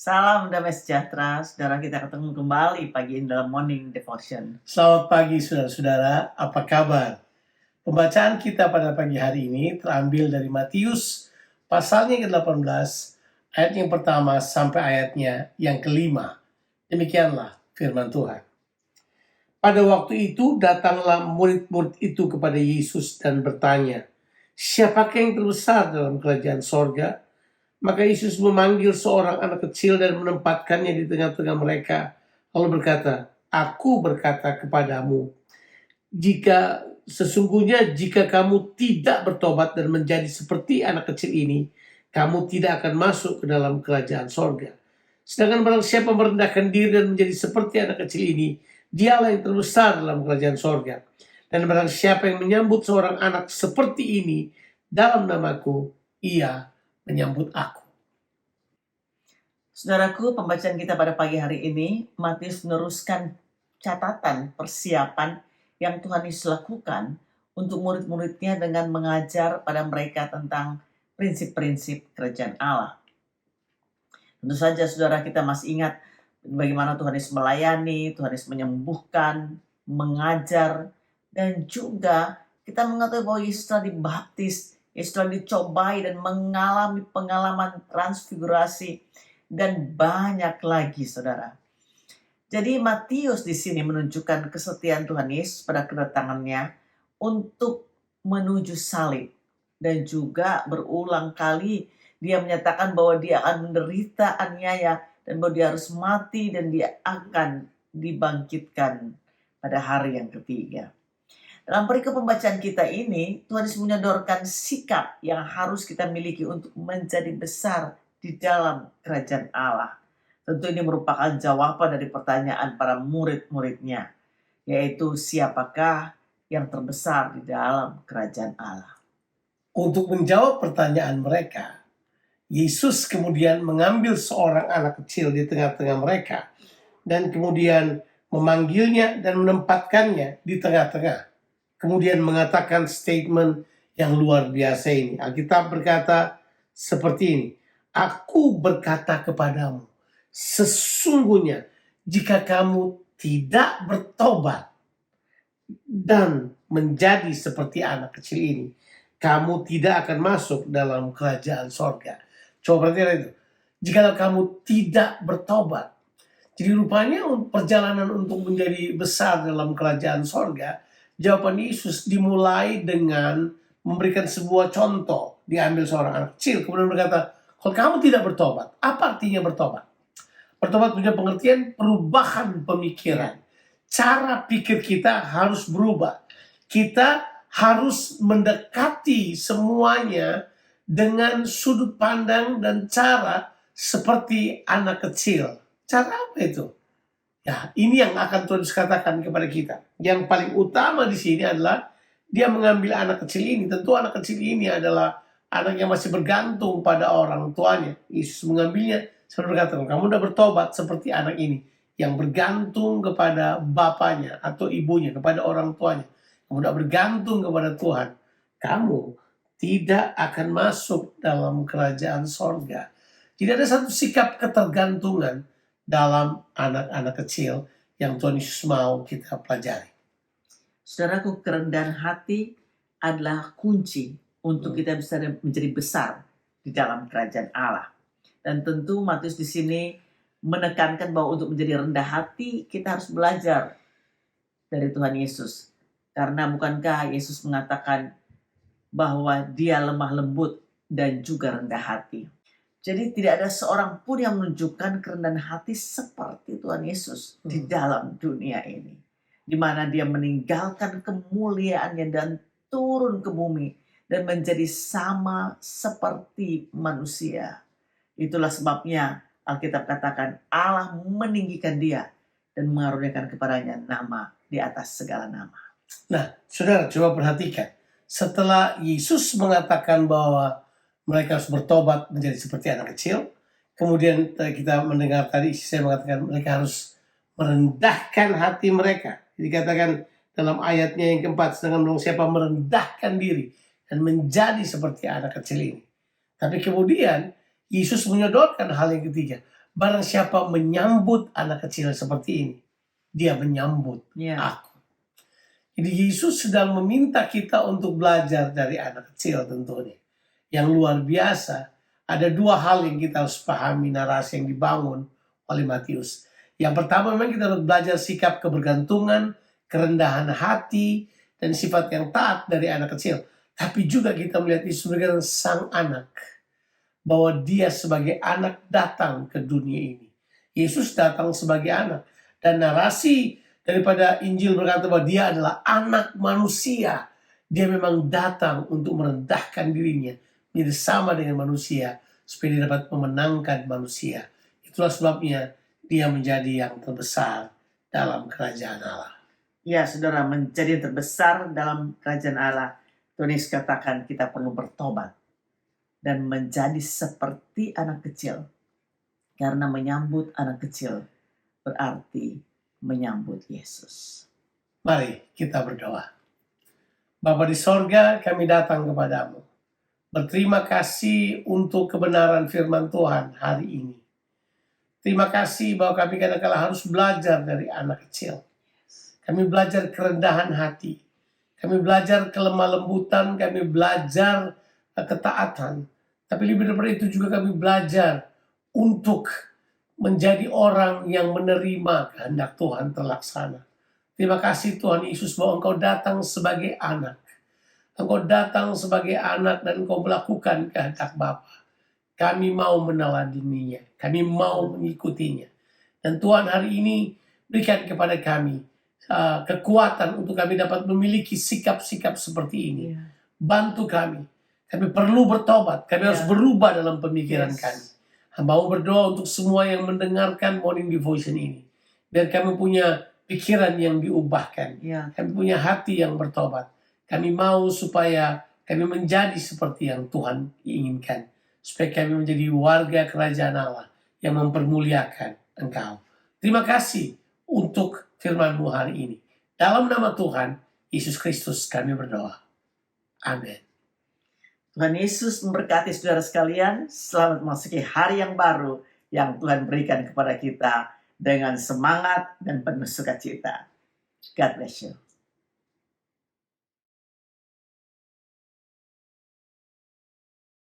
Salam damai sejahtera, saudara, kita ketemu kembali pagi ini dalam Morning Devotion. Selamat pagi saudara-saudara, apa kabar? Pembacaan kita pada pagi hari ini terambil dari Matius pasalnya ke-18, ayat yang pertama sampai ayatnya yang kelima. Demikianlah firman Tuhan. Pada waktu itu datanglah murid-murid itu kepada Yesus dan bertanya, "Siapakah yang terbesar dalam kerajaan sorga?" Maka Yesus memanggil seorang anak kecil dan menempatkannya di tengah-tengah mereka, lalu berkata, "Aku berkata kepadamu, jika kamu tidak bertobat dan menjadi seperti anak kecil ini, kamu tidak akan masuk ke dalam kerajaan sorga. Sedangkan barang siapa merendahkan diri dan menjadi seperti anak kecil ini, dialah yang terbesar dalam kerajaan sorga. Dan barang siapa yang menyambut seorang anak seperti ini dalam namaku, ia menyambut aku." Saudaraku, pembacaan kita pada pagi hari ini, Matius meneruskan catatan persiapan yang Tuhan Yesus lakukan untuk murid-muridnya dengan mengajar pada mereka tentang prinsip-prinsip kerajaan Allah. Tentu saja saudara, kita masih ingat bagaimana Tuhan Yesus melayani, Tuhan Yesus menyembuhkan, mengajar, dan juga kita mengetahui bahwa Yesus telah dibaptis, Yesus telah dicobai dan mengalami pengalaman transfigurasi, dan banyak lagi saudara. Jadi Matius di sini menunjukkan kesetiaan Tuhan Yesus pada kedatangannya untuk menuju salib, dan juga berulang kali dia menyatakan bahwa dia akan menderita aniaya dan bahwa dia harus mati dan dia akan dibangkitkan pada hari yang ketiga. Dalam perikop pembacaan kita ini, Tuhan Yesus menyodorkan sikap yang harus kita miliki untuk menjadi besar di dalam kerajaan Allah. Tentu ini merupakan jawaban dari pertanyaan para murid-muridnya, yaitu siapakah yang terbesar di dalam kerajaan Allah. Untuk menjawab pertanyaan mereka, Yesus kemudian mengambil seorang anak kecil di tengah-tengah mereka dan kemudian memanggilnya dan menempatkannya di tengah-tengah. Kemudian mengatakan statement yang luar biasa ini. Alkitab berkata seperti ini, "Aku berkata kepadamu, sesungguhnya jika kamu tidak bertobat dan menjadi seperti anak kecil ini, kamu tidak akan masuk dalam kerajaan sorga." Coba perhatikan itu. Jika kamu tidak bertobat. Jadi rupanya perjalanan untuk menjadi besar dalam kerajaan sorga, jawaban Yesus dimulai dengan memberikan sebuah contoh. Diambil seorang anak kecil, kemudian berkata, kalau kamu tidak bertobat, apa artinya bertobat? Bertobat punya pengertian perubahan pemikiran. Cara pikir kita harus berubah. Kita harus mendekati semuanya dengan sudut pandang dan cara seperti anak kecil. Cara apa itu? Ya, ini yang akan Tuhan katakan kepada kita. Yang paling utama di sini adalah dia mengambil anak kecil ini. Tentu anak kecil ini adalah anak yang masih bergantung pada orang tuanya. Yesus mengambilnya seperti berkata, kamu sudah bertobat seperti anak ini yang bergantung kepada bapaknya atau ibunya, kepada orang tuanya. Kamu sudah bergantung kepada Tuhan. Kamu tidak akan masuk dalam kerajaan sorga. Jadi ada satu sikap ketergantungan dalam anak-anak kecil yang Tuhan Yesus mau kita pelajari. Saudaraku, kerendahan hati adalah kunci untuk kita bisa menjadi besar di dalam kerajaan Allah. Dan tentu Matius di sini menekankan bahwa untuk menjadi rendah hati kita harus belajar dari Tuhan Yesus. Karena bukankah Yesus mengatakan bahwa dia lemah lembut dan juga rendah hati. Jadi tidak ada seorang pun yang menunjukkan kerendahan hati seperti Tuhan Yesus di dalam dunia ini. Di mana dia meninggalkan kemuliaannya dan turun ke bumi dan menjadi sama seperti manusia. Itulah sebabnya Alkitab katakan Allah meninggikan dia dan mengaruniakan kepadanya nama di atas segala nama. Nah, saudara coba perhatikan. Setelah Yesus mengatakan bahwa mereka harus bertobat menjadi seperti anak kecil, kemudian kita mendengar tadi saya mengatakan mereka harus merendahkan hati mereka. Dikatakan dalam ayatnya yang keempat, sedangkan barang siapa merendahkan diri dan menjadi seperti anak kecil ini. Tapi kemudian Yesus menyodorkan hal yang ketiga, barang siapa menyambut anak kecil seperti ini, dia menyambut Ya. aku. Jadi Yesus sedang meminta kita untuk belajar dari anak kecil tentunya. Yang luar biasa, ada dua hal yang kita harus pahami narasi yang dibangun oleh Matius. Yang pertama memang kita harus belajar sikap kebergantungan, kerendahan hati, dan sifat yang taat dari anak kecil. Tapi juga kita melihat Yesus sebagai sang anak. Bahwa dia sebagai anak datang ke dunia ini. Yesus datang sebagai anak. Dan narasi daripada Injil berkata bahwa dia adalah anak manusia. Dia memang datang untuk merendahkan dirinya menjadi sama dengan manusia supaya dia dapat memenangkan manusia. Itulah sebabnya dia menjadi yang terbesar dalam kerajaan Allah. Ya, saudara, menjadi yang terbesar dalam kerajaan Allah. Tuhan Yesus katakan kita perlu bertobat dan menjadi seperti anak kecil. Karena menyambut anak kecil berarti menyambut Yesus. Mari kita berdoa. Bapa di sorga, kami datang kepadamu. Berterima kasih untuk kebenaran firman Tuhan hari ini. Terima kasih bahwa kami kadang-kala harus belajar dari anak kecil. Kami belajar kerendahan hati. Kami belajar kelemah lembutan. Kami belajar ketaatan. Tapi lebih daripada itu juga kami belajar untuk menjadi orang yang menerima kehendak Tuhan terlaksana. Terima kasih Tuhan Yesus bahwa Engkau datang sebagai anak. Engkau datang sebagai anak dan Engkau melakukan kehendak Bapa. Kami mau meneladaninya. Kami mau mengikutinya. Dan Tuhan hari ini berikan kepada kami kekuatan untuk kami dapat memiliki sikap-sikap seperti ini. Ya. Bantu kami. Kami perlu bertobat. Kami harus berubah dalam pemikiran Yes. kami. Hamba mau berdoa untuk semua yang mendengarkan Morning Devotion ini. Biar kami punya pikiran yang diubahkan. Ya. Kami punya hati yang bertobat. Kami mau supaya kami menjadi seperti yang Tuhan inginkan. Supaya kami menjadi warga kerajaan Allah yang mempermuliakan Engkau. Terima kasih untuk firman-Mu hari ini. Dalam nama Tuhan Yesus Kristus kami berdoa. Amin. Tuhan Yesus memberkati saudara sekalian. Selamat memasuki hari yang baru yang Tuhan berikan kepada kita dengan semangat dan penuh sukacita. God bless you.